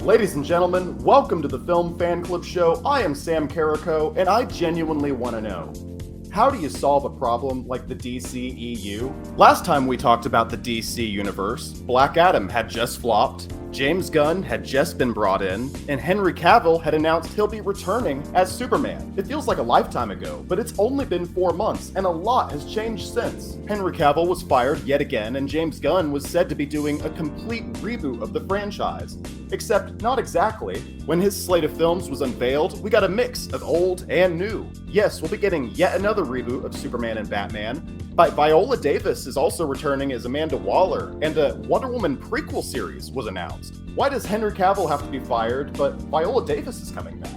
Ladies and gentlemen, welcome to the Film Fan Club Show. I am Sam Carrico, and I genuinely want to know, how do you solve a problem like the DCEU? Last time we talked about the DC universe, Black Adam had just flopped, James Gunn had just been brought in, and Henry Cavill had announced he'll be returning as Superman. It feels like a lifetime ago, but it's only been 4 months, and a lot has changed since. Henry Cavill was fired yet again, and James Gunn was said to be doing a complete reboot of the franchise. Except not exactly. When his slate of films was unveiled, we got a mix of old and new. Yes, we'll be getting yet another reboot of Superman and Batman, but Viola Davis is also returning as Amanda Waller, and a Wonder Woman prequel series was announced. Why does Henry Cavill have to be fired, but Viola Davis is coming back?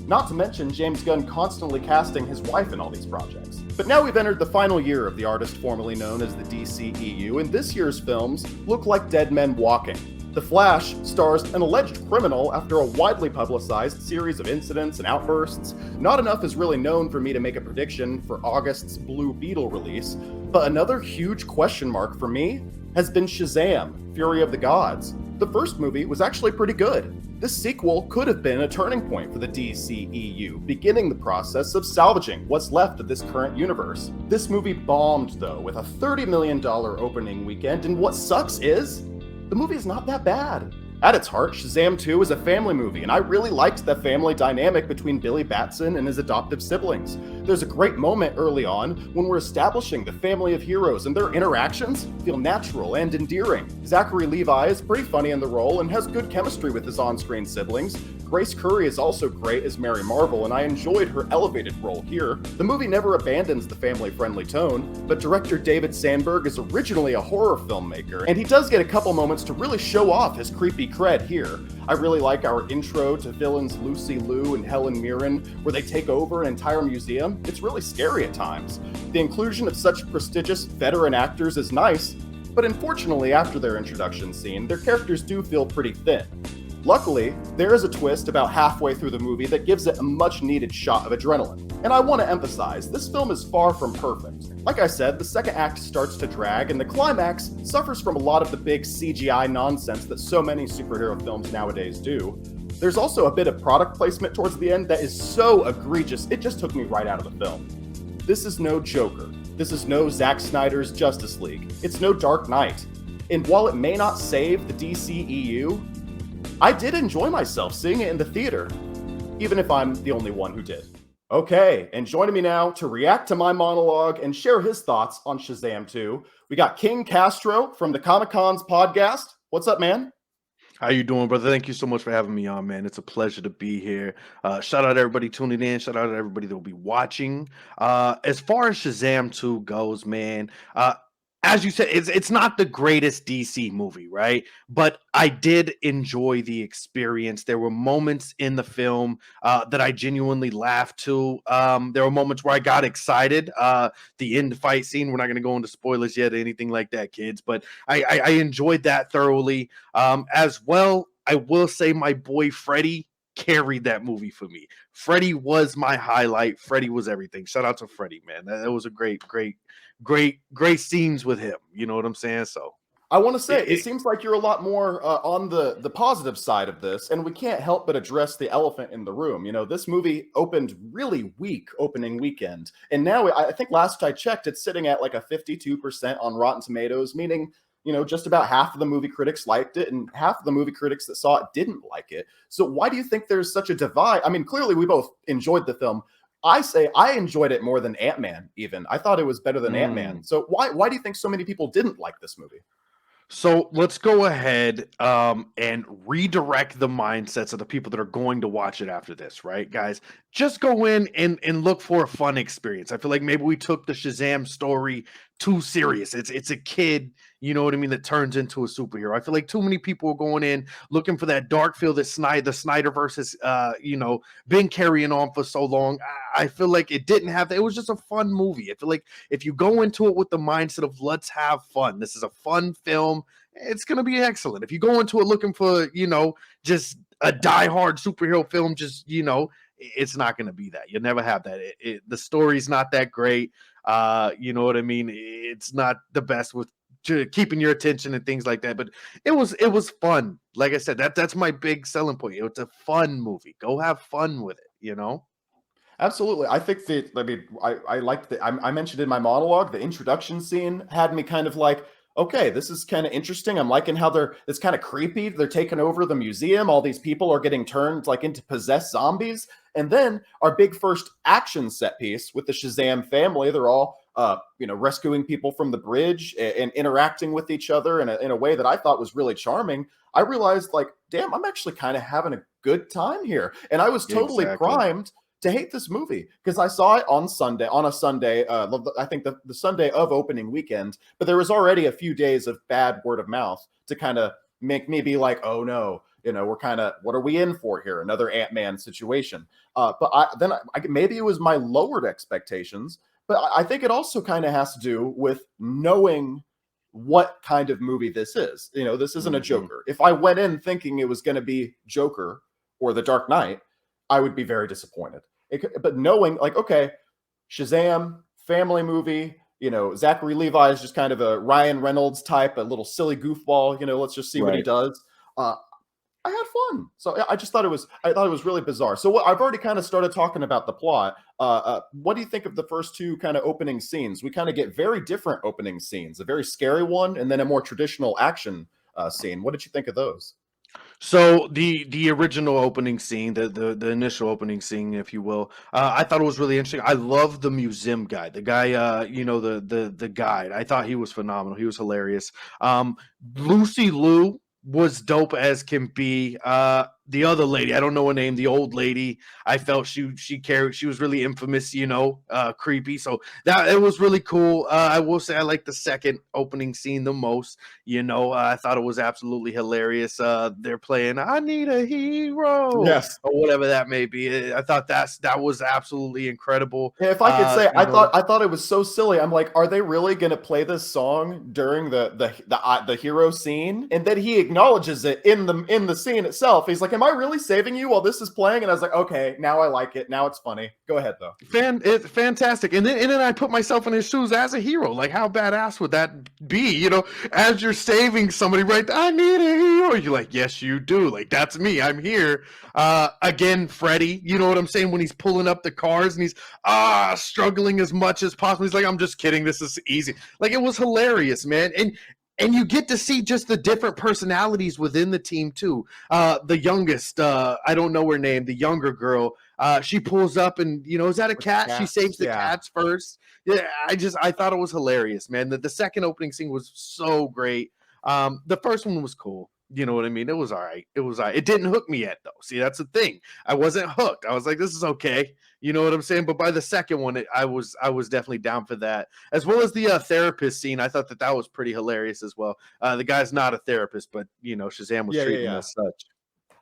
Not to mention James Gunn constantly casting his wife in all these projects. But now we've entered the final year of the artist formerly known as the DCEU, and this year's films look like dead men walking. The Flash stars an alleged criminal after a widely publicized series of incidents and outbursts. Not enough is really known for me to make a prediction for August's Blue Beetle release, but another huge question mark for me has been Shazam, Fury of the Gods. The first movie was actually pretty good. This sequel could have been a turning point for the DCEU, beginning the process of salvaging what's left of this current universe. This movie bombed, though, with a $30 million opening weekend, and what sucks is, the movie is not that bad. At its heart, Shazam 2 is a family movie, and I really liked the family dynamic between Billy Batson and his adoptive siblings. There's a great moment early on when we're establishing the family of heroes, and their interactions feel natural and endearing. Zachary Levi is pretty funny in the role and has good chemistry with his on-screen siblings. Grace Curry is also great as Mary Marvel, and I enjoyed her elevated role here. The movie never abandons the family-friendly tone, but director David Sandberg is originally a horror filmmaker, and he does get a couple moments to really show off his creepy cred here. I really like our intro to villains Lucy Liu and Helen Mirren, where they take over an entire museum. It's really scary at times. The inclusion of such prestigious veteran actors is nice, but unfortunately after their introduction scene, their characters do feel pretty thin. Luckily, there is a twist about halfway through the movie that gives it a much-needed shot of adrenaline. And I want to emphasize, this film is far from perfect. Like I said, the second act starts to drag, and the climax suffers from a lot of the big CGI nonsense that so many superhero films nowadays do. There's also a bit of product placement towards the end that is so egregious, it just took me right out of the film. This is no Joker. This is no Zack Snyder's Justice League. It's no Dark Knight. And while it may not save the DCEU, I did enjoy myself seeing it in the theater, even if I'm the only one who did. Okay, and joining me now to react to my monologue and share his thoughts on Shazam 2, we got King Castro from the Comic Cons podcast. What's up, man? How you doing, brother? Thank you so much for having me on, man. It's a pleasure to be here. Shout out to everybody tuning in. Shout out to everybody that will be watching. As far as Shazam 2 goes, man, as you said, it's not the greatest DC movie, right? But I did enjoy the experience. There were moments in the film that I genuinely laughed to. There were moments where I got excited. The end fight scene, we're not going to go into spoilers yet or anything like that, kids, but I enjoyed that thoroughly. As well, I will say my boy Freddie carried that movie for me. Freddie was my highlight. Freddie was everything. Shout out to Freddie, man. That was a great scenes with him. You know what I'm saying? So I want to say, it seems like you're a lot more on the positive side of this, and we can't help but address the elephant in the room. You know, this movie opened really weak opening weekend, and now I think last I checked, it's sitting at like a 52% on Rotten Tomatoes, meaning, you know, just about half of the movie critics liked it, and half of the movie critics that saw it didn't like it. So why do you think there's such a divide? I mean, clearly we both enjoyed the film. I say I enjoyed it more than Ant-Man even. I thought it was better than Ant-Man. So why do you think so many people didn't like this movie? So let's go ahead and redirect the mindsets of the people that are going to watch it after this, right, guys? Just go in and look for a fun experience. I feel like maybe we took the Shazam story too serious. It's a kid, you know what I mean, that turns into a superhero. I feel like too many people are going in looking for that dark feel that the Snyderverse has, been carrying on for so long. I feel like it didn't have that. It was just a fun movie. I feel like if you go into it with the mindset of let's have fun, this is a fun film, it's going to be excellent. If you go into it looking for, just a diehard superhero film, it's not going to be that. You'll never have that. The story's not that great. You know what I mean? It's not the best with keeping your attention and things like that. But it was fun. Like I said, that's my big selling point. It's a fun movie. Go have fun with it. Absolutely. I think that, I mean, I liked I mentioned in my monologue, the introduction scene had me kind of like, okay, this is kind of interesting. I'm liking how it's kind of creepy. They're taking over the museum. All these people are getting turned like into possessed zombies. And then our big first action set piece with the Shazam family, they're all, rescuing people from the bridge and interacting with each other in a way that I thought was really charming. I realized like, damn, I'm actually kind of having a good time here. And I was totally Exactly. primed to hate this movie because I saw it on a Sunday. I think the Sunday of opening weekend, but there was already a few days of bad word of mouth to kind of make me be like, oh no, what are we in for here? Another Ant-Man situation. Maybe it was my lowered expectations, but I think it also kind of has to do with knowing what kind of movie this is. This isn't a Mhm. Joker. If I went in thinking it was going to be Joker or The Dark Knight, I would be very disappointed. But knowing, like, okay, Shazam, family movie, Zachary Levi is just kind of a Ryan Reynolds type, a little silly goofball, let's just see what he Right. does. I had fun. So I just I thought it was really bizarre. So I've already kind of started talking about the plot. What do you think of the first two kind of opening scenes? We kind of get very different opening scenes, a very scary one, and then a more traditional action scene. What did you think of those? So the original opening scene, the initial opening scene, if you will, I thought it was really interesting. I love the museum guy, the guy, the guide. I thought he was phenomenal. He was hilarious. Lucy Liu was dope as can be. The other lady, I don't know her name, the old lady. I felt she was really infamous, creepy. So that it was really cool. I will say I like the second opening scene the most. I thought it was absolutely hilarious. They're playing "I Need a Hero" Yes. or whatever that may be. I thought that was absolutely incredible. If I could say, I thought it was so silly. I'm like, are they really going to play this song during the hero scene? And then he acknowledges it in the scene itself. He's like, "Am I really saving you while this is playing?" And I was like, "Okay, now I like it. Now it's funny. Go ahead though." It's fantastic. And then I put myself in his shoes as a hero. Like, how badass would that be? As you're saving somebody, right? I need a hero. You're like, yes, you do. Like, that's me. I'm here. Again, Freddy, you know what I'm saying? When he's pulling up the cars and he's struggling as much as possible. He's like, I'm just kidding. This is easy. Like, it was hilarious, man. And you get to see just the different personalities within the team too. The youngest, I don't know her name, the younger girl, she pulls up and is that a With the cat? She cats, saves the yeah. cats first. Yeah, I thought it was hilarious, man. The second opening scene was so great. The first one was cool. You know what I mean? It was all right. It was all right. It didn't hook me yet though. See, that's the thing. I wasn't hooked. I was like, this is okay. You know what I'm saying? But by the second one, I was definitely down for that, as well as the therapist scene. I thought that was pretty hilarious as well. The guy's not a therapist, but Shazam was Yeah, yeah, treating him yeah. as such.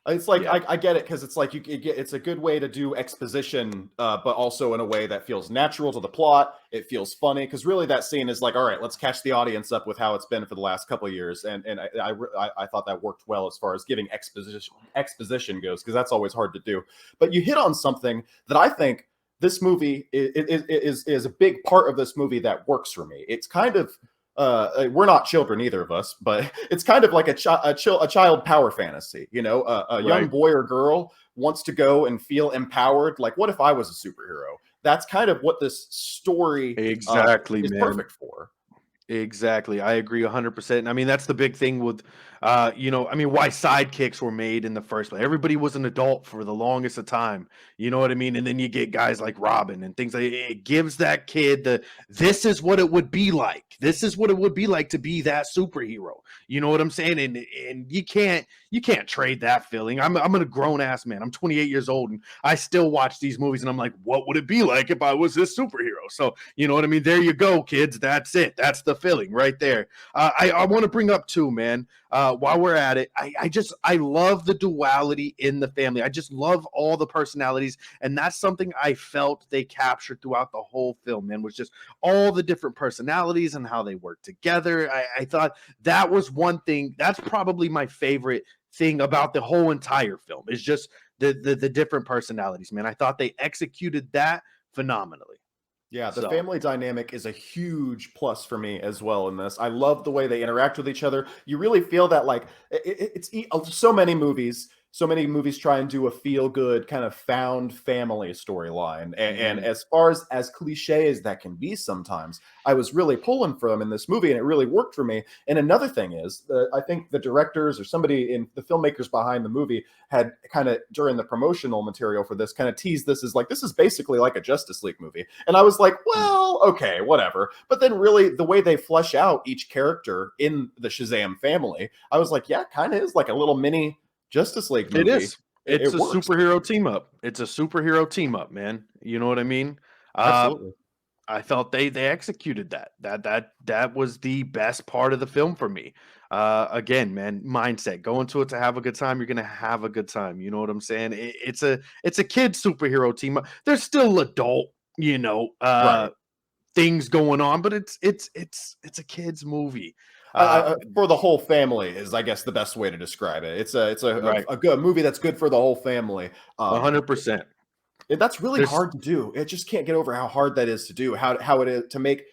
It's like Yeah. I get it because it's like it's a good way to do exposition, but also in a way that feels natural to the plot. It feels funny because really that scene is like, all right, let's catch the audience up with how it's been for the last couple of years, and I thought that worked well as far as giving exposition goes because that's always hard to do. But you hit on something that I think this movie is a big part of this movie that works for me. It's kind of we're not children, either of us, but it's kind of like a child power fantasy. A young Right. boy or girl wants to go and feel empowered. Like, what if I was a superhero? That's kind of what this story Exactly, is man. perfect for. Exactly. I agree 100%. I mean, that's the big thing with, I mean, why sidekicks were made in the first place. Everybody was an adult for the longest of time. You know what I mean? And then you get guys like Robin and things like it gives that kid this is what it would be like. This is what it would be like to be that superhero. You know what I'm saying? And you can't trade that feeling. I'm a grown ass man. I'm 28 years old and I still watch these movies and I'm like, what would it be like if I was this superhero? So, you know what I mean? There you go, kids. That's it. That's the feeling right there. I want to bring up too, man. While we're at it, I love the duality in the family. I just love all the personalities, and that's something I felt they captured throughout the whole film. Man, was just all the different personalities and how they work together. I thought that was one thing. That's probably my favorite thing about the whole entire film. Is just the different personalities. Man, I thought they executed that phenomenally. Yeah, the So family dynamic is a huge plus for me as well in this. I love the way they interact with each other. You really feel that like so many movies try and do a feel good kind of found family storyline. And mhm. as far as cliche as that can be sometimes, I was really pulling for them in this movie and it really worked for me. And another thing is, I think the directors or somebody in the filmmakers behind the movie had kind of during the promotional material for this kind of teased this as like this is basically like a Justice League movie. And I was like, well, okay, whatever. But then really the way they flesh out each character in the Shazam family, I was like, yeah, kind of is like a little mini Justice League It movie. is. It It's a works. superhero team up. It's a superhero team up, man. You know what I mean? Uh, Absolutely. I felt they executed that. That was the best part of the film for me. Again, man, mindset. Go into it to have a good time. You're gonna have a good time. You know what I'm saying? It's a kid superhero team up. There's still adult, Right. things going on, but it's a kids movie. Uh, For the whole family is, I guess, the best way to describe it. right, A good movie that's good for the whole family. Um, 100%. that's really There's hard to do. It just can't get over how hard that is to do. How it is to make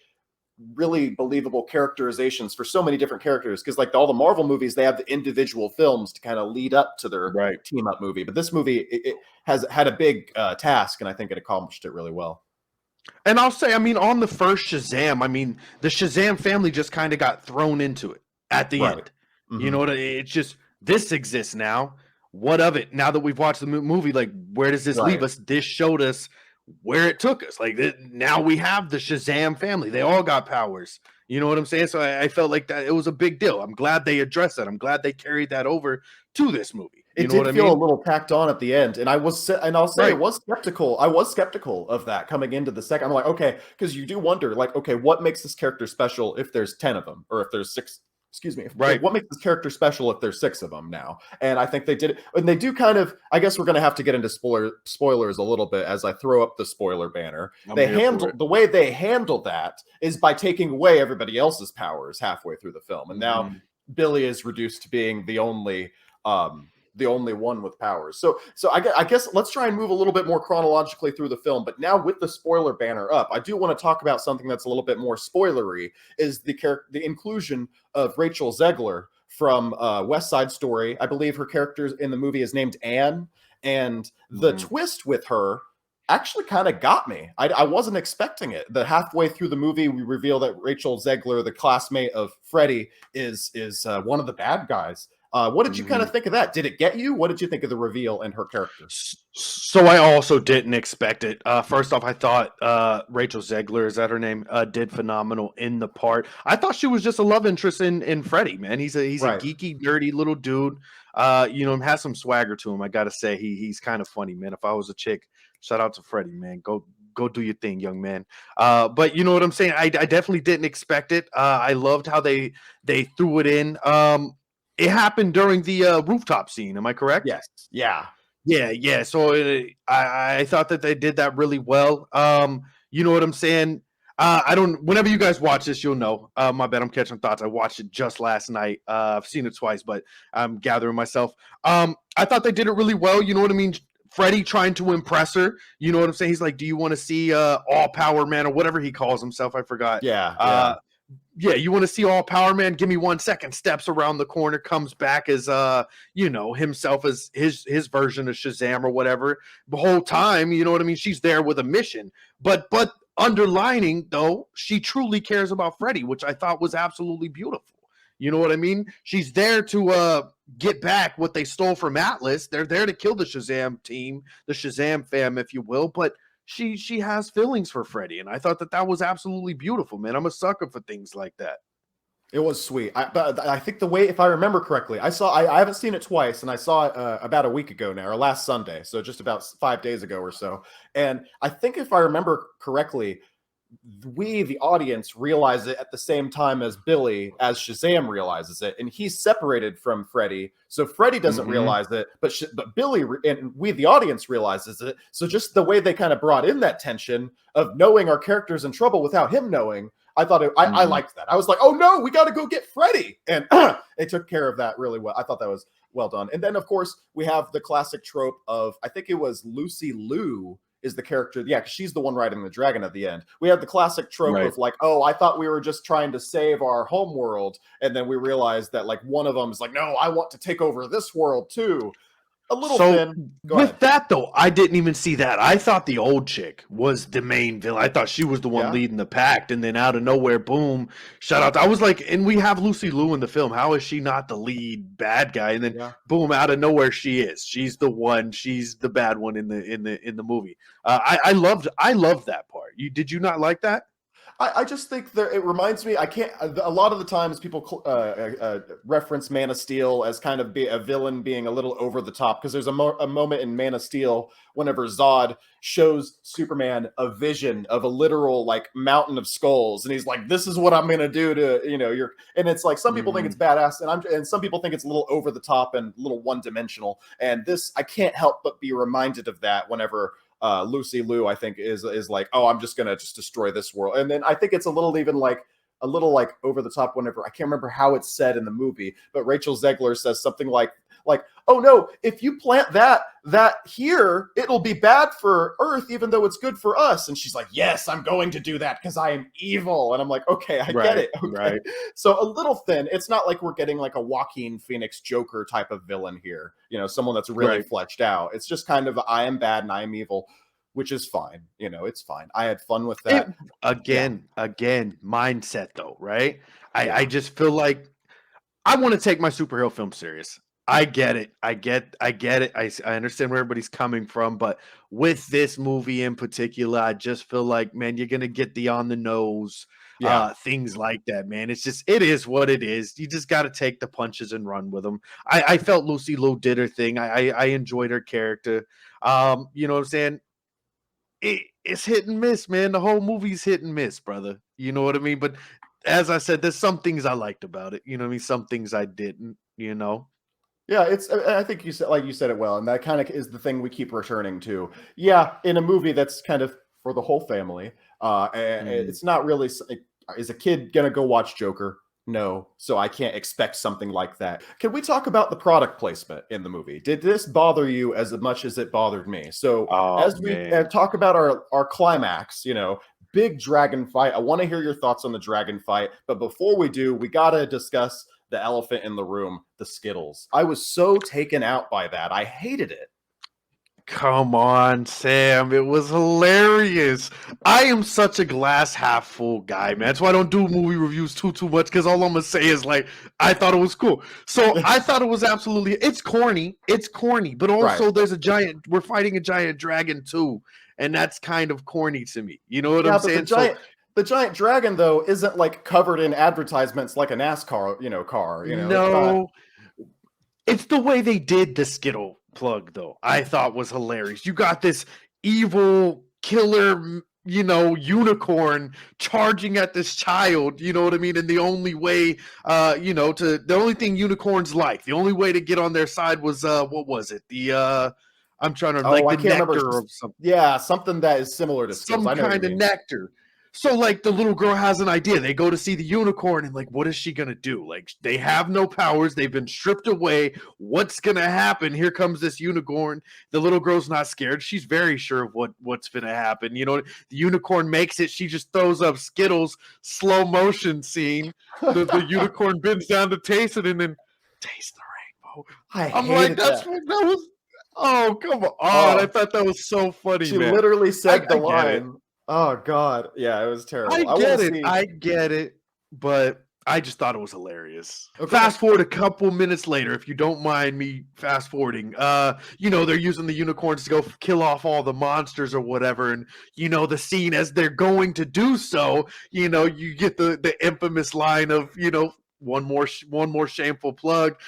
really believable characterizations for so many different characters. Because like all the Marvel movies, they have the individual films to kind of lead up to their right. team up movie. But this movie, it has had a big task, and I think it accomplished it really well. And I'll say, I mean, on the first Shazam, I mean, the Shazam family just kind of got thrown into it at the Right. end. You Hmm. know what? It's just this exists now. What of it? Now that we've watched the movie, like, where does this leave Right. us? This showed us where it took us. Like, now we have the Shazam family. They all got powers. You know what I'm saying? So I felt like that it was a big deal. I'm glad they addressed that. I'm glad they carried that over to this movie. You It know what did I feel a mean? little tacked on at the end, and I'll say it Right. was skeptical. I was skeptical of that coming into the second. I'm like, okay, because you do wonder, like, okay, what makes this character special if there's 10 of them, or if there's six? Excuse me. Right. What makes this character special if there's six of them now? And I think they did it, and they do kind of. I guess we're going to have to get into spoilers a little bit as I throw up the spoiler banner. I'm They here for handle it. the way they handle that is by taking away everybody else's powers halfway through the film, and now Mhm. Billy is reduced to being the only one with powers. So I guess let's try and move a little bit more chronologically through the film. But now with the spoiler banner up, I do want to talk about something that's a little bit more spoilery. Is the inclusion of Rachel Zegler from West Side Story? I believe her character in the movie is named Anne, and the Mhm. twist with her actually kind of got me. I wasn't expecting it. The halfway through the movie, we reveal that Rachel Zegler, the classmate of Freddy, is one of the bad guys. What did you kind Mhm. of think of that? Did it get you? What did you think of the reveal and her character? So I also didn't expect it. First off, I thought Rachel Zegler, is that her name, did phenomenal in the part. I thought she was just a love interest in Freddie. Man, he's a Right. geeky, dirty little dude. Has some swagger to him. I gotta say, he's kind of funny, man. If I was a chick, shout out to Freddie, man. Go do your thing, young man. But you know what I'm saying. I definitely didn't expect it. I loved how they threw it in. It happened during the rooftop scene. Am I correct? Yes. Yeah. Yeah, yeah. So I thought that they did that really well. You know what I'm saying? I don't. Whenever you guys watch this, you'll know. My bad. I'm catching thoughts. I watched it just last night. I've seen it twice, but I'm gathering myself. I thought they did it really well. You know what I mean? Freddie trying to impress her. You know what I'm saying? He's like, "Do you want to see all power man or whatever he calls himself?" I forgot. Yeah. Yeah. Uh, yeah, you want to see all power man? Give me 1 second. Steps around the corner, comes back as himself as his version of Shazam or whatever. The whole time, you know what I mean? She's there with a mission. But underlining though, she truly cares about Freddy, which I thought was absolutely beautiful. You know what I mean? She's there to get back what they stole from Atlas. They're there to kill the Shazam team, the Shazam fam, if you will. But she has feelings for Freddie, and I thought that was absolutely beautiful, man. I'm a sucker for things like that. It was sweet. But I think the way, if I remember correctly, I haven't seen it twice, and I saw it about a week ago now, or last Sunday, so just about 5 days ago or so. And I think if I remember correctly, we, the audience, realize it at the same time as Billy, as Shazam realizes it, and he's separated from Freddy, so Freddy doesn't Mm-hmm. realize it, but Billy and we, the audience, realizes it. So just the way they kind of brought in that tension of knowing our character's in trouble without him knowing, I Mm-hmm. liked that. I was like, oh no, we got to go get Freddy, and they took care of that really well. I thought that was well done. And then of course we have the classic trope of, I think it was Lucy Liu is the character. Yeah, 'cause she's the one riding the dragon at the end. We have the classic trope Right. of like, oh, I thought we were just trying to save our home world, and then we realized that like one of them is like, no, I want to take over this world too. A little So thin. Go with ahead. that though, I didn't even see that. I thought the old chick was the main villain. I thought she was the one Yeah. leading the pact, and then out of nowhere, boom, shout out. I was like, and we have Lucy Liu in the film. How is she not the lead bad guy? And then Yeah. boom, out of nowhere, she is. She's the one. She's the bad one in the movie. I loved that part. Did you not like that? I just think that it reminds me. I can't. A lot of the times, people reference Man of Steel as kind of a villain being a little over the top because there's a moment in Man of Steel whenever Zod shows Superman a vision of a literal like mountain of skulls, and he's like, "This is what I'm gonna do to your." And it's like some people think it's badass, and some people think it's a little over the top and a little one dimensional. And this, I can't help but be reminded of that whenever Lucy Liu, I think, is like, oh, I'm just gonna just destroy this world. And then I think it's a little even like over the top whenever I can't remember how it's said in the movie, but Rachel Zegler says something like, oh no, if you plant that here, it'll be bad for Earth, even though it's good for us. And she's like, yes, I'm going to do that because I am evil. And I'm like, okay, I get it. Okay. Right. So a little thin. It's not like we're getting like a Joaquin Phoenix Joker type of villain here, someone that's really Right. fleshed out. It's just kind of, I am bad and I am evil, which is fine. It's fine. I had fun with that. Again, mindset though, right? Yeah. I just feel like I want to take my superhero film serious. I get it. I get it. I understand where everybody's coming from, but with this movie in particular, I just feel like, man, you're gonna get the on the nose, things like that, man. It is what it is. You just got to take the punches and run with them. I felt Lucy Liu did her thing. I enjoyed her character. You know what I'm saying? It's hit and miss, man. The whole movie's hit and miss, brother. You know what I mean? But as I said, there's some things I liked about it. You know what I mean? Some things I didn't. Yeah, I think you said it well, and that kind of is the thing we keep returning to. Yeah, in a movie that's kind of for the whole family, it's not really. Is a kid gonna go watch Joker? No, so I can't expect something like that. Can we talk about the product placement in the movie? Did this bother you as much as it bothered me? So Oh as we man. talk about our climax, big dragon fight. I want to hear your thoughts on the dragon fight, but before we do, we gotta discuss the elephant in the room, the Skittles. I was so taken out by that. I hated it. Come on, Sam. It was hilarious. I am such a glass half full guy, man. That's why I don't do movie reviews too much, because all I'm gonna say is like, I thought it was cool. So I thought it was absolutely, it's corny, but also there's we're fighting a giant dragon too, and that's kind of corny to me. You know what I'm saying? The giant dragon though isn't like covered in advertisements like a NASCAR, car. No, it's the way they did the Skittle plug, though. I thought was hilarious. You got this evil killer, unicorn charging at this child. You know what I mean? And the only way, the only thing unicorns like, the only way to get on their side was, what was it? I'm trying to I the can't remember. nectar of something. Yeah, something that is similar to Skittles. Some kind of nectar. So like the little girl has an idea. They go to see the unicorn and like, what is she gonna do? Like they have no powers. They've been stripped away. What's gonna happen? Here comes this unicorn. The little girl's not scared. She's very sure of what's gonna happen. The unicorn makes it. She just throws up Skittles. Slow motion scene. The unicorn bends down to taste it and then taste the rainbow. I'm like, that was. Oh come on! I thought that was so funny. She man. literally said the line. Oh God, yeah, it was terrible. I get it, but I just thought it was hilarious. Okay. Fast forward a couple minutes later, if you don't mind me fast forwarding. They're using the unicorns to go kill off all the monsters or whatever, and the scene as they're going to do so, you get the infamous line of one more shameful plug,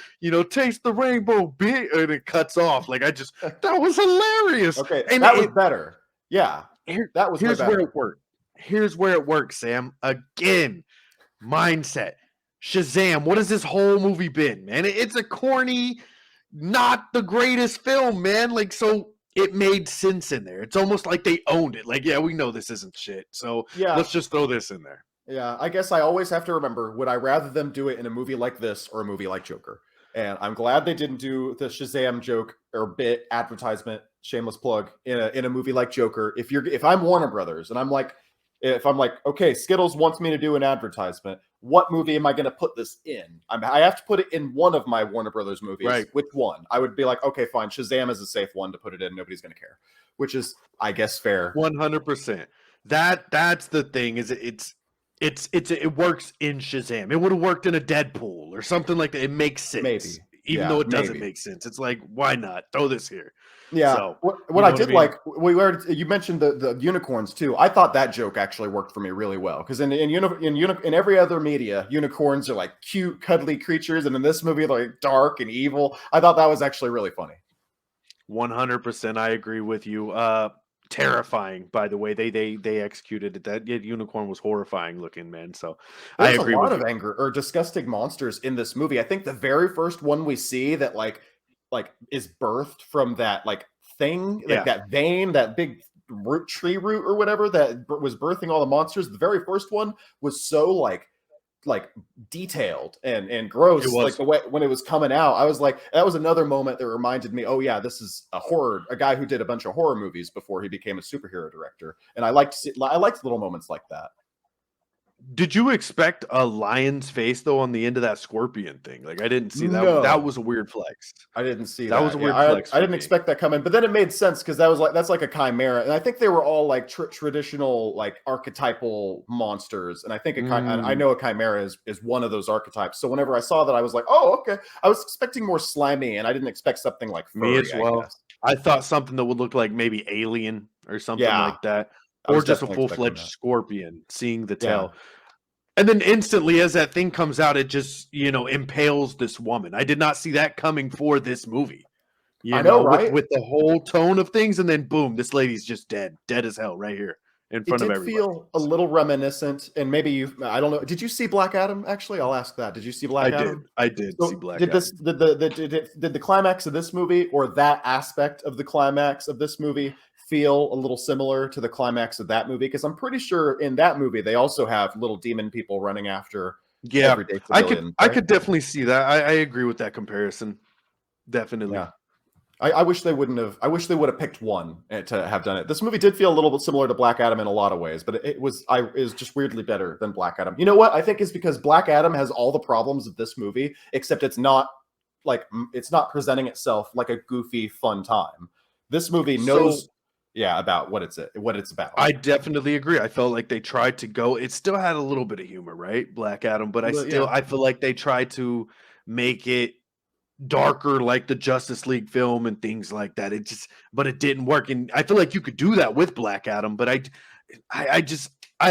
taste the rainbow, and it cuts off. Like that was hilarious. Okay, and that was better. Yeah. Here's where it worked. Here's where it works, Sam. Again, mindset. Shazam. What has this whole movie been, man? It's a corny, not the greatest film, man. Like, so it made sense in there. It's almost like they owned it. Like, yeah, we know this isn't shit. So let's just throw this in there. Yeah, I guess I always have to remember, would I rather them do it in a movie like this or a movie like Joker? And I'm glad they didn't do the Shazam joke or bit advertisement shameless plug, in a movie like Joker, if I'm Warner Brothers and if I'm like, okay, Skittles wants me to do an advertisement, what movie am I going to put this in? I have to put it in one of my Warner Brothers movies. Right. Which one? I would be like, okay, fine, Shazam is a safe one to put it in. Nobody's going to care, which is, I guess, fair. 100%. That's the thing. It works in Shazam. It would have worked in a Deadpool or something like that. It makes sense, Maybe. even though it doesn't make sense. It's like, why not throw this here? Yeah. So, what I did like, you mentioned the unicorns too. I thought that joke actually worked for me really well because in every other media, unicorns are like cute, cuddly creatures, and in this movie, they're like dark and evil. I thought that was actually really funny. 100%, I agree with you. Terrifying, by the way. They executed it. That unicorn was horrifying looking, man. So There's I agree a lot with of you. anger or disgusting monsters in this movie. I think the very first one we see that like is birthed from that like thing, like that vein, that big tree root or whatever that was birthing all the monsters. The very first one was so like detailed and gross. Like the way when it was coming out, I was like, that was another moment that reminded me, oh yeah, this is a guy who did a bunch of horror movies before he became a superhero director. And I liked little moments like that. Did you expect a lion's face though on the end of that scorpion thing? Like I didn't see that. No. That was a weird flex. I didn't see that. That was a weird flex. I didn't expect that coming, but then it made sense because that's like a chimera, and I think they were all like traditional, like archetypal monsters. And I think I know a chimera is one of those archetypes. So whenever I saw that, I was like, oh, okay. I was expecting more slimy, and I didn't expect something like furry, me as well. I thought something that would look like maybe alien or something like that, or just a full-fledged scorpion. Seeing the tail. And then instantly, as that thing comes out, it just, impales this woman. I did not see that coming for this movie. I know, right? With the whole tone of things, and then boom, this lady's just dead as hell right here in front of everybody. It did feel a little reminiscent, and maybe I don't know. Did you see Black Adam? Actually, I'll ask that. Did you see Black Adam? I did see Black Adam. Did the climax of this movie, or that aspect of the climax of this movie, feel a little similar to the climax of that movie? Because I'm pretty sure in that movie they also have little demon people running after everyday civilians. I could definitely see that. I agree with that comparison. Definitely. Yeah. I wish they wouldn't have. I wish they would have picked one to have done it. This movie did feel a little bit similar to Black Adam in a lot of ways, but it was just weirdly better than Black Adam. You know what? I think it's because Black Adam has all the problems of this movie, except it's not presenting itself like a goofy, fun time. This movie knows. About what it's about. I definitely agree. I felt like they tried to go. It still had a little bit of humor, right? Black Adam, but I feel like they tried to make it darker, like the Justice League film and things like that. But it didn't work. And I feel like you could do that with Black Adam, but I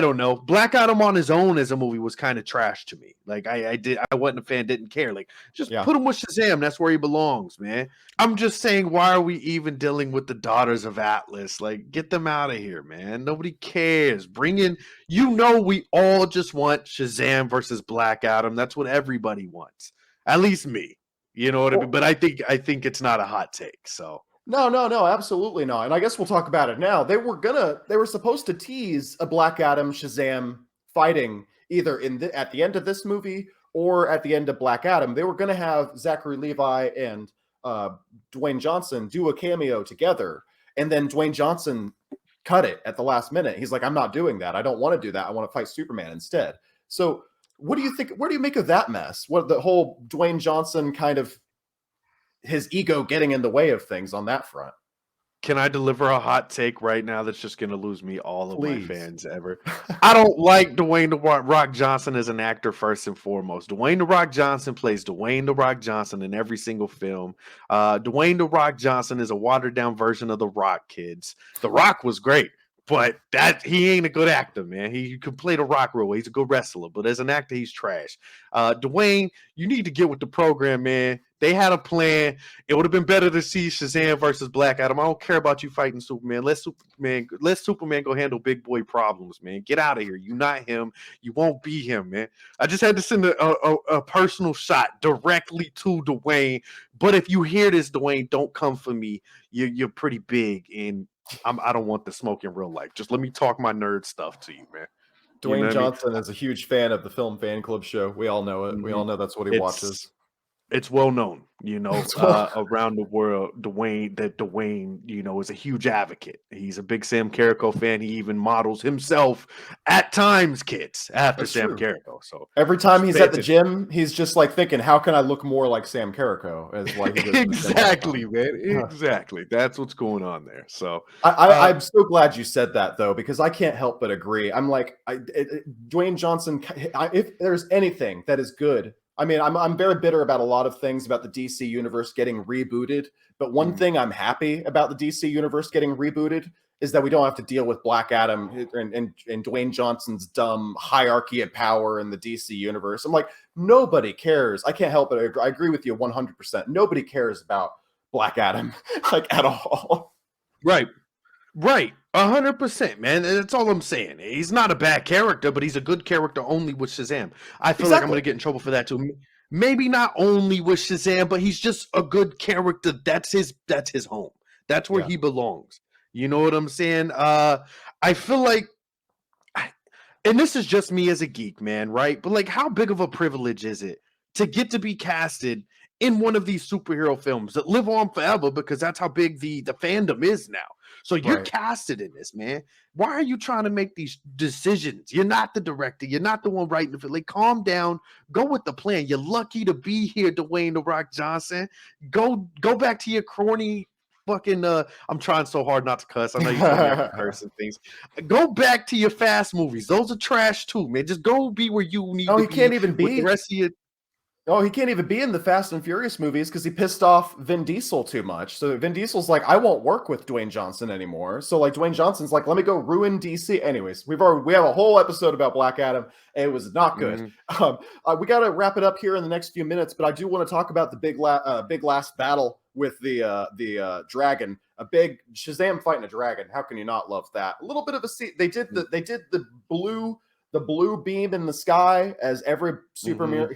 don't know. Black Adam on his own as a movie was kind of trash to me. Like I wasn't a fan, didn't care. Like just put him with Shazam. That's where he belongs, man. I'm just saying, why are we even dealing with the Daughters of Atlas? Like, get them out of here, man. Nobody cares. Bring in, we all just want Shazam versus Black Adam. That's what everybody wants. At least me. You know what I mean? But I think it's not a hot take. So No, absolutely not. And I guess we'll talk about it now. They were supposed to tease a Black Adam Shazam fighting either at the end of this movie or at the end of Black Adam. They were going to have Zachary Levi and Dwayne Johnson do a cameo together, and then Dwayne Johnson cut it at the last minute. He's like, I'm not doing that. I don't want to do that. I want to fight Superman instead. So what do you think? Where do you make of that mess? What the whole Dwayne Johnson kind of his ego getting in the way of things on that front? Can I deliver a hot take right now that's just going to lose me all of my fans ever? I don't like Dwayne "The Rock" Johnson as an actor, first and foremost. Dwayne "The Rock" Johnson plays Dwayne "The Rock" Johnson in every single film. Dwayne "The Rock" Johnson is a watered-down version of The Rock, kids. The Rock was great, but he ain't a good actor, man. He could play the Rock role. He's a good wrestler, but as an actor, he's trash. Dwayne, you need to get with the program, man. They had a plan. It would have been better to see Shazam versus Black Adam. I don't care about you fighting Superman. Let Superman go handle big boy problems, man. Get out of here. You're not him. You won't be him, man. I just had to send a personal shot directly to Dwayne. But if you hear this, Dwayne, don't come for me. You're pretty big, and I don't want the smoke in real life. Just let me talk my nerd stuff to you, man. Dwayne Johnson is a huge fan of the Film Fan Club show. We all know it. We all know that's what he watches. it's well known, It's well, around the world, Dwayne, is a huge advocate. He's a big Sam Carrico fan. He even models himself at times, kids, after that's Sam true. Carrico. So Every time just he's pay at the attention. gym, he's just like thinking, "How can I look more like Sam Carrico?" Is why he goes to the gym all the Exactly, time. man. Huh. Exactly. That's what's going on there. So, I'm so glad you said that though, because I can't help but agree. I'm like, Dwayne Johnson. If there's anything that is good, I mean, I'm very bitter about a lot of things about the DC universe getting rebooted. But one mm, thing I'm happy about the DC universe getting rebooted is that we don't have to deal with Black Adam and Dwayne Johnson's dumb hierarchy of power in the DC universe. I'm like, nobody cares. I can't help it. I agree with you 100%. Nobody cares about Black Adam like at all. right. Right. 100%, man. And that's all I'm saying. He's not a bad character, but he's a good character only with Shazam. I feel like I'm Exactly. going to get in trouble for that too. Maybe not only with Shazam, but he's just a good character. That's his home. That's where Yeah. he belongs. You know what I'm saying? I feel like and this is just me as a geek, man, right? But like, how big of a privilege is it to get to be casted in one of these superhero films that live on forever because that's how big the fandom is now. So you're Right. casted in this, man. Why are you trying to make these decisions? You're not the director. You're not the one writing the film. Like, calm down. Go with the plan. You're lucky to be here, Dwayne The Rock Johnson. Go back to your corny fucking I'm trying so hard not to cuss. I know you told me I can curse and things. Go back to your fast movies. Those are trash too, man. Just go be where you need Oh, to he can't be even with the be. rest of your Oh, he can't even be in the Fast and Furious movies because he pissed off Vin Diesel too much. So Vin Diesel's like, I won't work with Dwayne Johnson anymore. So like Dwayne Johnson's like, let me go ruin DC. Anyways, we have a whole episode about Black Adam. And it was not good. Mhm. We got to wrap it up here in the next few minutes, but I do want to talk about the big last battle with the dragon. A big Shazam fighting a dragon. How can you not love that? A little bit of a they did the blue beam in the sky, as every Mhm.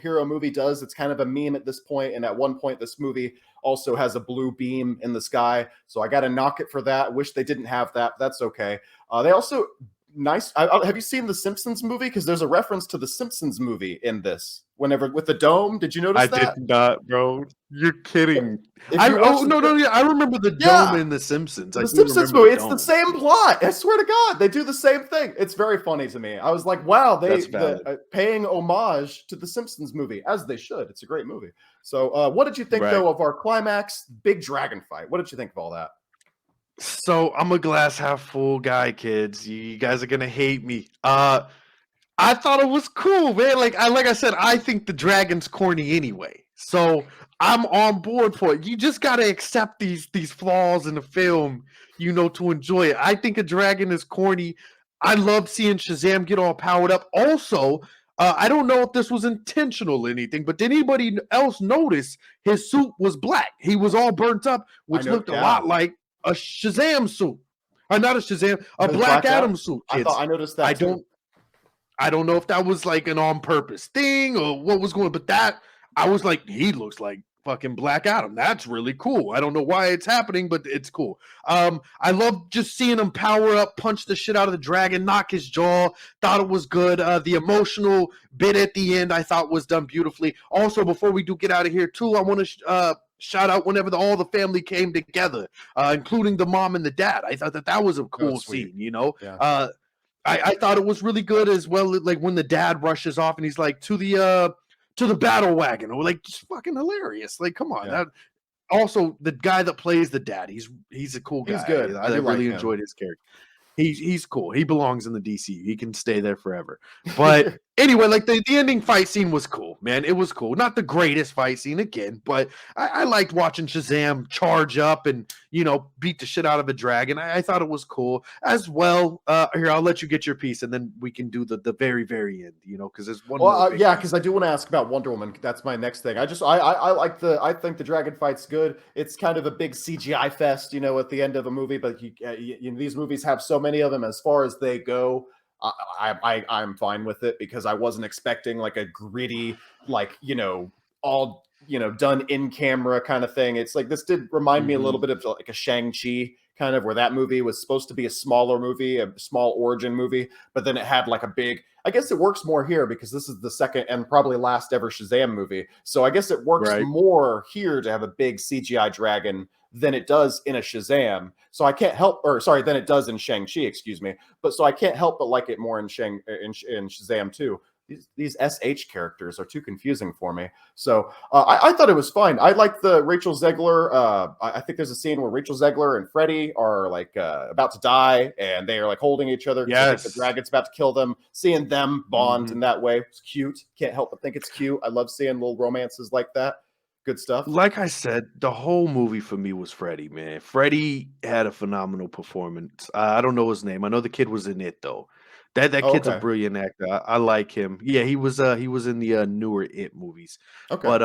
superhero movie does. It's kind of a meme at this point, and at one point, this movie also has a blue beam in the sky. So I got to knock it for that. Wish they didn't have that. That's okay. They also nice. Have you seen the Simpsons movie? Because there's a reference to the Simpsons movie in this. Whenever with the dome, did you I notice did that? not, bro. You're kidding. If I you watch oh no, no, yeah, I remember the dome yeah, in The Simpsons. I the do Simpsons remember the movie, it's the dome. same plot. I swear to God, they do the same thing. It's very funny to me. I was like, wow, That's valid. paying homage to the Simpsons movie, as they should. It's a great movie. So, what did you think Right. though of our climax, big dragon fight? What did you think of all that? So I'm a glass half full guy, kids. You guys are gonna hate me. I thought it was cool, man. Like I said, I think the dragon's corny anyway. So I'm on board for it. You just gotta accept these flaws in the film, to enjoy it. I think a dragon is corny. I love seeing Shazam get all powered up. Also, I don't know if this was intentional or anything, but did anybody else notice his suit was black? He was all burnt up, I which know, looked a yeah, lot like a Shazam suit. Or not a Shazam, a the Black Black Adam. Adam suit, I thought kids. I noticed I that too. don't I don't know if that was like an on purpose thing or what was going, but that I was like, he looks like fucking Black Adam. That's really cool. I don't know why it's happening, but it's cool. I love just seeing him power up, punch the shit out of the dragon, knock his jaw. Thought it was good. The emotional bit at the end I thought was done beautifully. Also, before we do get out of here, too, I want to shout out whenever all the family came together, including the mom and the dad. I thought that was a Oh, cool sweet. scene. Yeah. I thought it was really good as well. Like when the dad rushes off and he's like to the battle wagon, or like just fucking hilarious. Like, come on. Yeah. That also the guy that plays the dad, he's a cool He's guy. good. I I do like really him. enjoyed his character. He's cool. He belongs in the DC. He can stay there forever. But anyway, like the ending fight scene was cool, man. It was cool. Not the greatest fight scene again, but I liked watching Shazam charge up and beat the shit out of a dragon. I thought it was cool as well. Here, I'll let you get your piece, and then we can do the very very end. Because there's one Well, more big yeah, piece. because I do want to ask about Wonder Woman. That's my next thing. I like I think the dragon fight's good. It's kind of a big CGI fest, at the end of a movie. But these movies have so many of them. As far as they go, I'm fine with it because I wasn't expecting like a gritty, like all done in camera kind of thing. It's like this did remind me a Mm-hmm. little bit of like a Shang-Chi kind of, where that movie was supposed to be a smaller movie, a small origin movie, but then it had like a big, I guess it works more here because this is the second and probably last ever Shazam movie. So I guess it works Right. more here to have a big CGI dragon than it does in a Shazam. So I can't help, or sorry, than it does in Shang-Chi, excuse me. But so I can't help but like it more in Shazam too. These SH characters are too confusing for me. So I thought it was fine. I like the Rachel Zegler. I think there's a scene where Rachel Zegler and Freddy are like about to die, and they are like holding each other because I think the Yes. dragon's about to kill them. Seeing them bond Mhm. in that way, it's cute. Can't help but think it's cute. I love seeing little romances like that. Good stuff. Like I said, the whole movie for me was Freddie, man. Freddie had a phenomenal performance. I don't know his name. I know the kid was in it though. That Oh, kid's a okay. brilliant actor. I like him. Yeah, he was in the newer It movies. Okay. But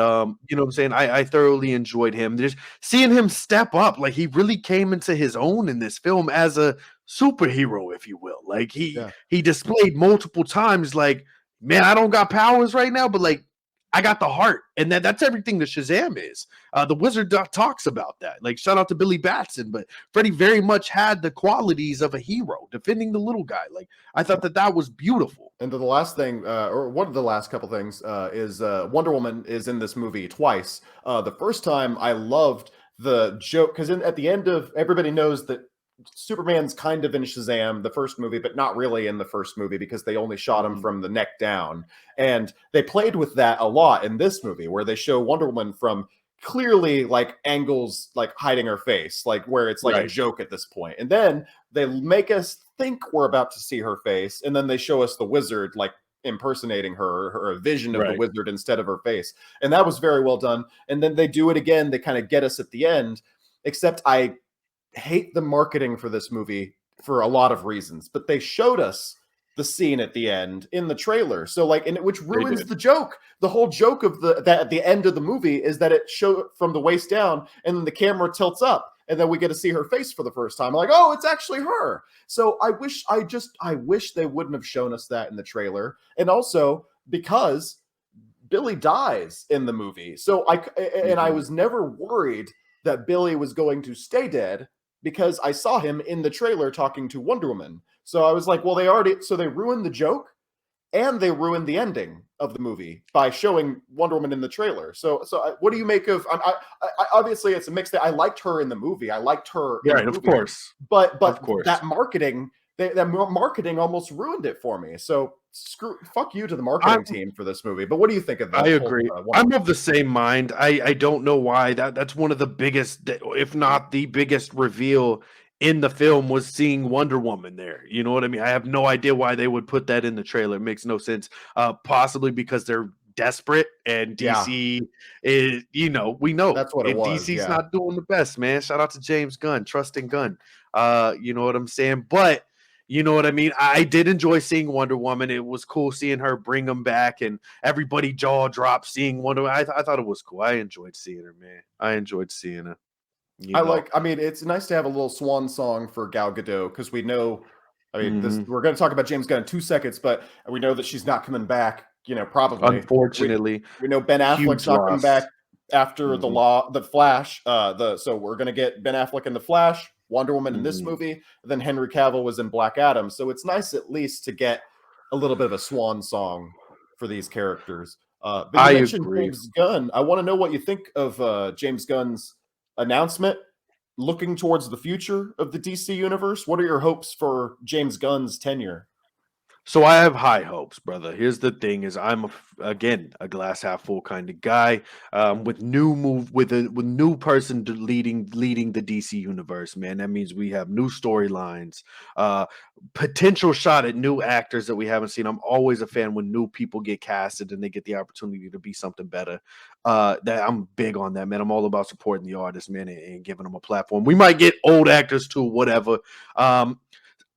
you know what I'm saying? I thoroughly enjoyed him. Just seeing him step up, like he really came into his own in this film as a superhero, if you will. Like Yeah. he displayed multiple times, like, man, I don't got powers right now, but like I got the heart, and that's everything that Shazam is. The Wizard talks about that. Like, shout out to Billy Batson, but Freddie very much had the qualities of a hero, defending the little guy. Like, I thought that was beautiful. And then the last thing, or one of the last couple things, is Wonder Woman is in this movie twice. The first time I loved the joke because at the end of everybody knows that Superman's kind of in Shazam, the first movie, but not really in the first movie because they only shot him Mhm. from the neck down. And they played with that a lot in this movie where they show Wonder Woman from clearly like angles, like hiding her face, like where it's like a Right, joke at this point. And then they make us think we're about to see her face, and then they show us the wizard like impersonating her, or a vision of the right. wizard instead of her face. And that was very well done. And then they do it again. They kind of get us at the end, except I hate the marketing for this movie for a lot of reasons, but they showed us the scene at the end in the trailer. So like, and which They ruins did. the joke. The whole joke of that at the end of the movie is that it showed from the waist down, and then the camera tilts up, and then we get to see her face for the first time. I'm like, oh, it's actually her. So I wish they wouldn't have shown us that in the trailer. And also because Billy dies in the movie. So I Mhm. was never worried that Billy was going to stay dead because I saw him in the trailer talking to Wonder Woman. So I was like, well, they ruined the joke and they ruined the ending of the movie by showing Wonder Woman in the trailer. What do you make of? Obviously, it's a mixed thing. I liked her in the movie. I liked her in the Right, of movie, course. Of but course. that marketing, that marketing almost ruined it for me. So fuck you to the marketing I'm team for this movie. But what do you think of I the whole agree. Wonder I'm Woman of the thing? same mind. I don't know why that's one of the biggest, if not the biggest reveal in the film was seeing Wonder Woman there. You know what I mean? I have no idea why they would put that in the trailer. It makes no sense. Possibly because they're desperate and Yeah, DC is, you know, we know that's what it and was. DC's Yeah. not doing the best, man. Shout out to James Gunn, trusting Gunn. You know what I'm saying? But you know what I mean? I did enjoy seeing Wonder Woman. It was cool seeing her bring them back and everybody jaw dropped seeing Wonder Woman. I thought it was cool. I enjoyed seeing her, man. I enjoyed seeing her, you know. I mean, it's nice to have a little swan song for Gal Gadot because we know, I mean, this Mhm. we're going to talk about James Gunn in 2 seconds, but we know that she's not coming back. Probably Unfortunately, we know Ben Affleck's huge not coming back loss. after Mhm. the Flash. So we're going to get Ben Affleck in the Flash, Wonder Woman in this Mhm. movie, and then Henry Cavill was in Black Adam. So it's nice at least to get a little bit of a swan song for these characters. But you I mentioned agree. James Gunn. I want to know what you think of James Gunn's announcement looking towards the future of the DC universe. What are your hopes for James Gunn's tenure? So I have high hopes, brother. Here's the thing: is again a glass half full kind of guy. With new move with new person leading the DC universe, man. That means we have new storylines, potential shot at new actors that we haven't seen. I'm always a fan when new people get casted and they get the opportunity to be something better. That I'm big on that, man. I'm all about supporting the artists, man, and giving them a platform. We might get old actors too, whatever. Um,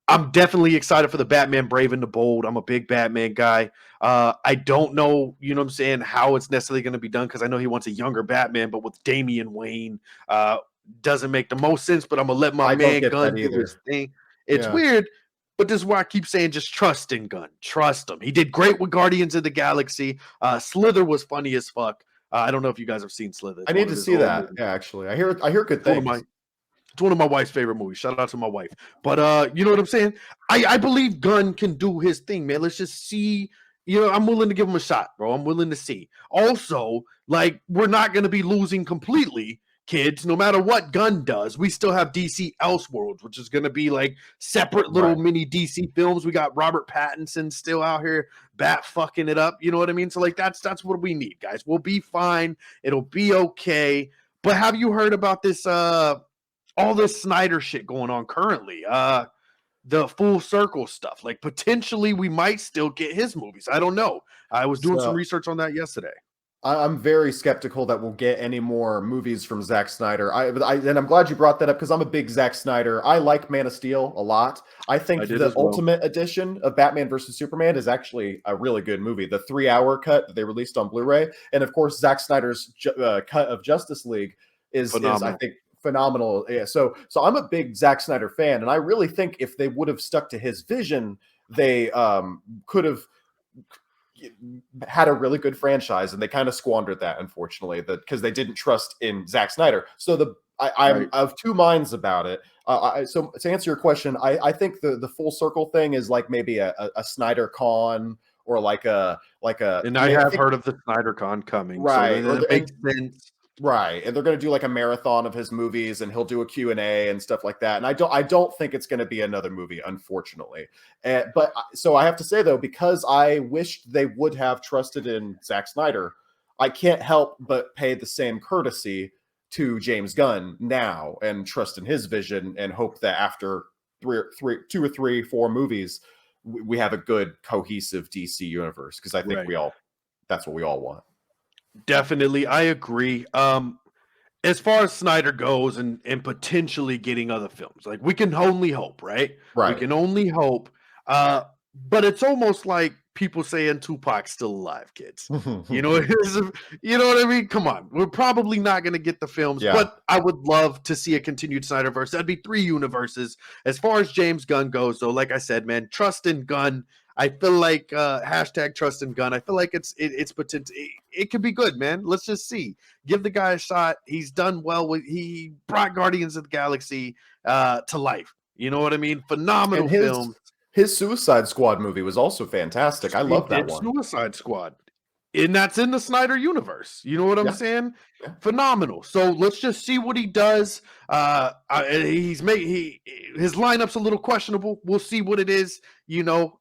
I'm definitely excited for the Batman Brave and the Bold. I'm a big Batman guy. I don't know, you know what I'm saying, how it's necessarily going to be done because I know he wants a younger Batman, but with Damian Wayne, uh, doesn't make the most sense. But I'm gonna let my I don't man get Gunn that do his either. thing. It's Yeah. weird, but this is why I keep saying just trust in Gunn. Trust him. He did great with Guardians of the Galaxy. Slither was funny as fuck. I don't know if you guys have seen Slither. I It's one need of to his see old that. movies. Yeah, actually. I hear good It's one of my things. It's one of my wife's favorite movies. Shout out to my wife. But you know what I'm saying? I believe Gunn can do his thing, man. Let's just see. I'm willing to give him a shot, bro. I'm willing to see. Also, like, we're not going to be losing completely, kids. No matter what Gunn does, we still have DC Elseworlds, which is going to be like separate little mini DC films. We got Robert Pattinson still out here bat fucking it up. You know what I mean? So like that's what we need, guys. We'll be fine. It'll be okay. But have you heard about this all this Snyder shit going on currently? The full circle stuff. Like, potentially we might still get his movies. I don't know. I was doing some research on that yesterday. I'm very skeptical that we'll get any more movies from Zack Snyder. And I'm glad you brought that up because I'm a big Zack Snyder. I like Man of Steel a lot. I think the Ultimate Edition of Batman versus Superman is actually a really good movie. The 3-hour cut that they released on Blu-ray, and of course Zack Snyder's cut of Justice League is I think phenomenal. Yeah, so I'm a big Zack Snyder fan, and I really think if they would have stuck to his vision, they could have had a really good franchise, and they kind of squandered that, unfortunately, because they didn't trust in Zack Snyder. So I'm of two minds about it. So to answer your question, I think the full circle thing is like maybe a Snyder Con or like a. And I have heard of the Snyder Con coming, right? So it makes sense. Right, and they're going to do like a marathon of his movies, and he'll do a Q&A and stuff like that. And I don't think it's going to be another movie, unfortunately. But so I have to say though, because I wished they would have trusted in Zack Snyder, I can't help but pay the same courtesy to James Gunn now and trust in his vision and hope that after 2 or 3, 4 movies, we have a good cohesive DC universe, because I think that's what we all want. Definitely, I agree. As far as Snyder goes and potentially getting other films, like, we can only hope, right? We can only hope. But it's almost like people saying Tupac's still alive, kids. You know what I mean? Come on. We're probably not going to get the films, but I would love to see a continued Snyderverse. That'd be 3 universes. As far as James Gunn goes, though, like I said, man, trust in Gunn. I feel like hashtag trust in Gunn. I feel like it's potential. It could be good, man. Let's just see. Give the guy a shot. He's done well he brought Guardians of the Galaxy to life. You know what I mean? Phenomenal film. His Suicide Squad movie was also fantastic. I love that one. Suicide Squad. And that's in the Snyder universe. You know what I'm saying? Yeah. Phenomenal. So let's just see what he does. His lineup's a little questionable. We'll see what it is.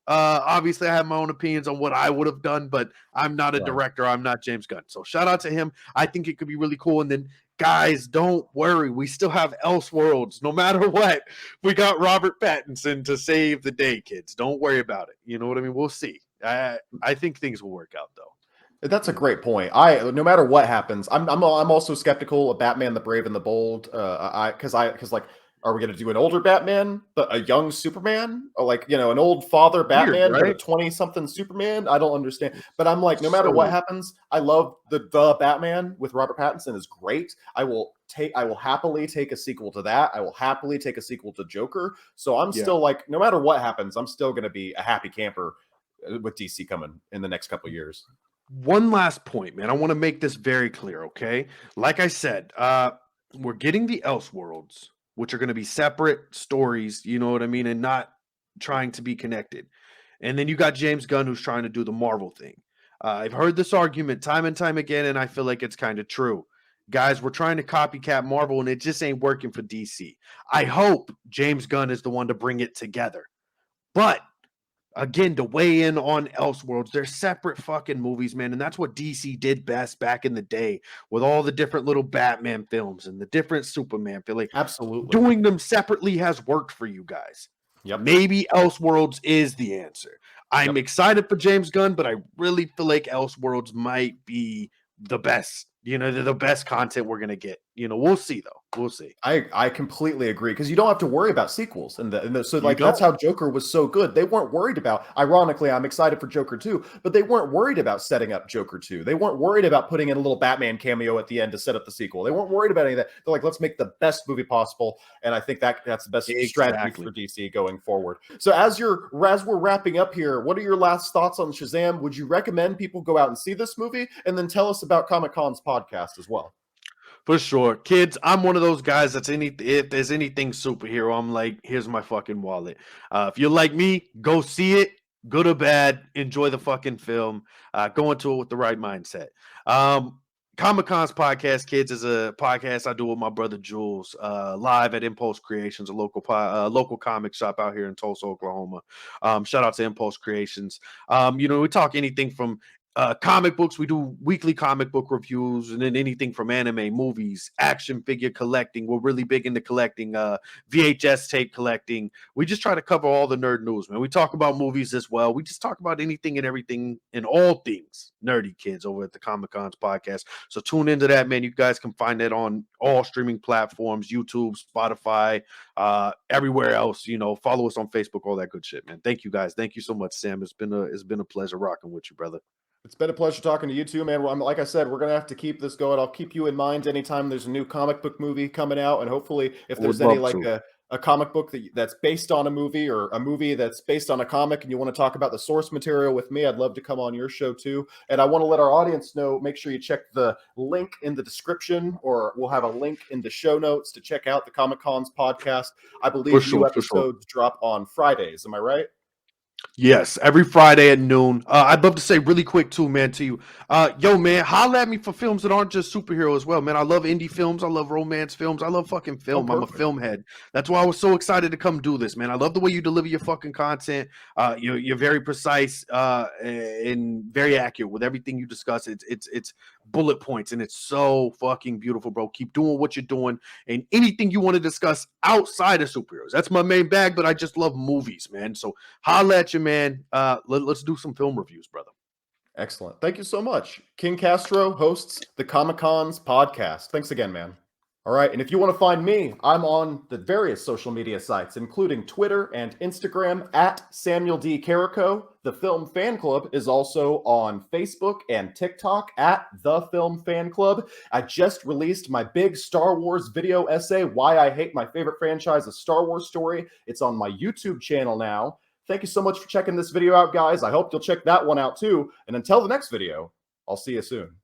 Obviously I have my own opinions on what I would have done, but I'm not a director. I'm not James Gunn. So shout out to him. I think it could be really cool. And then, guys, don't worry. We still have Elseworlds. No matter what, we got Robert Pattinson to save the day, kids. Don't worry about it. You know what I mean? We'll see. I think things will work out, though. That's a great point. No matter what happens, I'm also skeptical of Batman: The Brave and the Bold. Because are we going to do an older Batman, a young Superman, or an old father Batman, but a 20-something Superman? I don't understand. But I'm like, no matter what happens, I love the Batman with Robert Pattinson is great. I will happily take a sequel to that. I will happily take a sequel to Joker. So I'm still like, no matter what happens, I'm still going to be a happy camper with DC coming in the next couple of years. One last point, man. I want to make this very clear, okay? Like I said, we're getting the Elseworlds, which are going to be separate stories, you know what I mean, and not trying to be connected. And then you got James Gunn, who's trying to do the Marvel thing. I've heard this argument time and time again, and I feel like it's kind of true. Guys, we're trying to copycat Marvel, and it just ain't working for DC. I hope James Gunn is the one to bring it together. But again, to weigh in on Elseworlds, they're separate fucking movies, man. And that's what DC did best back in the day with all the different little Batman films and the different Superman films. Absolutely. Doing them separately has worked for you guys. Yep. Maybe Elseworlds is the answer. I'm excited for James Gunn, but I really feel like Elseworlds might be the best. The best content we're going to get. We'll see, though. We'll see. I completely agree, because you don't have to worry about sequels. So that's how Joker was so good. They weren't worried about, ironically, I'm excited for Joker 2, but they weren't worried about setting up Joker 2. They weren't worried about putting in a little Batman cameo at the end to set up the sequel. They weren't worried about any of that. They're like, let's make the best movie possible. And I think that's the best strategy for DC going forward. So as we're wrapping up here, what are your last thoughts on Shazam? Would you recommend people go out and see this movie? And then tell us about Comic-Con's podcast as well. For sure. Kids, I'm one of those guys that's if there's anything superhero, I'm like, here's my fucking wallet. If you're like me, go see it, good or bad, enjoy the fucking film, go into it with the right mindset. Comic Con's podcast, kids, is a podcast I do with my brother Jules, live at Impulse Creations, a local comic shop out here in Tulsa, Oklahoma. Shout out to Impulse Creations. We talk anything from comic books. We do weekly comic book reviews, and then anything from anime, movies, action figure collecting. We're really big into collecting VHS tape collecting. We just try to cover all the nerd news, man. We talk about movies as well. We just talk about anything and everything and all things nerdy, kids, over at the Comic Cons podcast. So tune into that, man. You guys can find that on all streaming platforms, YouTube, Spotify, everywhere else. Follow us on Facebook, all that good shit, man. Thank you, guys. Thank you so much, Sam. It's been a pleasure rocking with you, brother. It's been a pleasure talking to you too, man. Well, like I said, we're going to have to keep this going. I'll keep you in mind anytime there's a new comic book movie coming out. And hopefully if there's any a comic book that's based on a movie, or a movie that's based on a comic, and you want to talk about the source material with me, I'd love to come on your show too. And I want to let our audience know, make sure you check the link in the description, or we'll have a link in the show notes to check out the Comic Cons podcast. I believe new episodes drop on Fridays. Am I right? Yes, every Friday at noon. I'd love to say really quick too, man, to you. Yo, man, holla at me for films that aren't just superhero as well, man. I love indie films. I love romance films. I love fucking film. I'm a film head. That's why I was so excited to come do this, man. I love the way you deliver your fucking content. You're very precise and very accurate with everything you discuss. It's bullet points, and it's so fucking beautiful, bro. Keep doing what you're doing, and anything you want to discuss outside of superheroes. That's my main bag, but I just love movies, man. So holla at you, man. Let's do some film reviews, brother. Excellent. Thank you so much. King Castro hosts the Comic Cons podcast. Thanks again, man. All right. And if you want to find me, I'm on the various social media sites, including Twitter and Instagram at Samuel D. Carrico. The Film Fan Club is also on Facebook and TikTok at The Film Fan Club. I just released my big Star Wars video essay, Why I Hate My Favorite Franchise, a Star Wars Story. It's on my YouTube channel now. Thank you so much for checking this video out, guys. I hope you'll check that one out too. And until the next video, I'll see you soon.